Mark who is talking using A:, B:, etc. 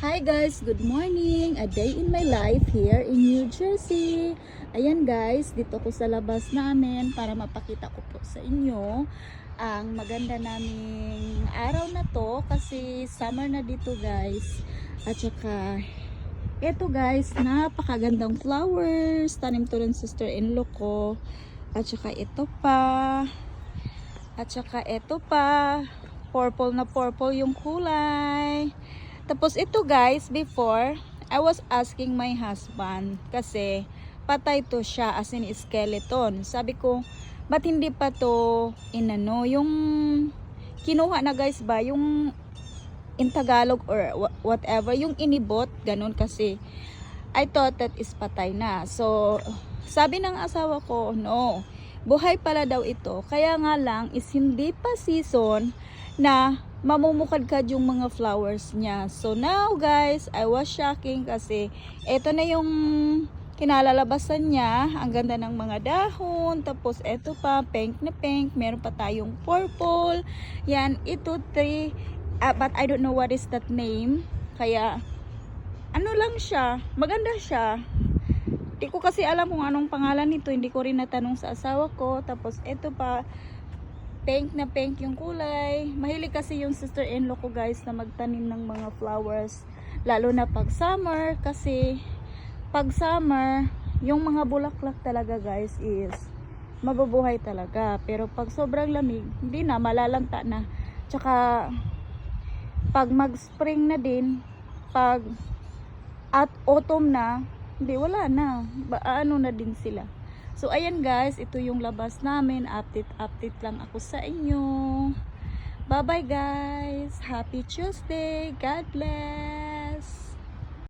A: Hi guys, good morning. A day in my life here in New Jersey. Ayan guys, dito ko sa labas namin para mapakita ko po sa inyo ang maganda naming araw na to kasi summer na dito guys. At saka eto guys, napakagandang flowers. Tanim to ng sister-in-law ko. At saka ito pa. At saka ito pa. Purple na purple yung kulay. Tapos ito guys, before, I was asking my husband kasi patay to siya as in skeleton. Sabi ko, ba't hindi pa to inano, yung kinuha na guys ba, yung in Tagalog or whatever, yung inibot, ganun kasi. I thought that is patay na. So, sabi ng asawa ko, no, buhay pala daw ito. Kaya nga lang is hindi pa season na mamumukadkad yung mga flowers niya. So now guys, I was shocking kasi eto na yung kinalalabasan niya. Ang ganda ng mga dahon. Tapos eto pa, pink na pink. Meron pa tayong purple. Yan, ito three. But I don't know what is that name. Kaya, ano lang siya. Maganda siya. Hindi ko kasi alam kung anong pangalan nito. Hindi ko rin natanong sa asawa ko. Tapos eto pa, pink na pink yung kulay. Mahilig kasi yung sister-in-law ko guys na magtanim ng mga flowers. Lalo na pag summer kasi pag summer, yung mga bulaklak talaga guys is mabubuhay talaga. Pero pag sobrang lamig, hindi na, malalanta na. Tsaka pag mag-spring na din, pag at autumn na, hindi, wala na. Ano na din sila. So, ayan guys, ito yung labas namin. Update lang ako sa inyo. Bye-bye guys. Happy Tuesday. God bless.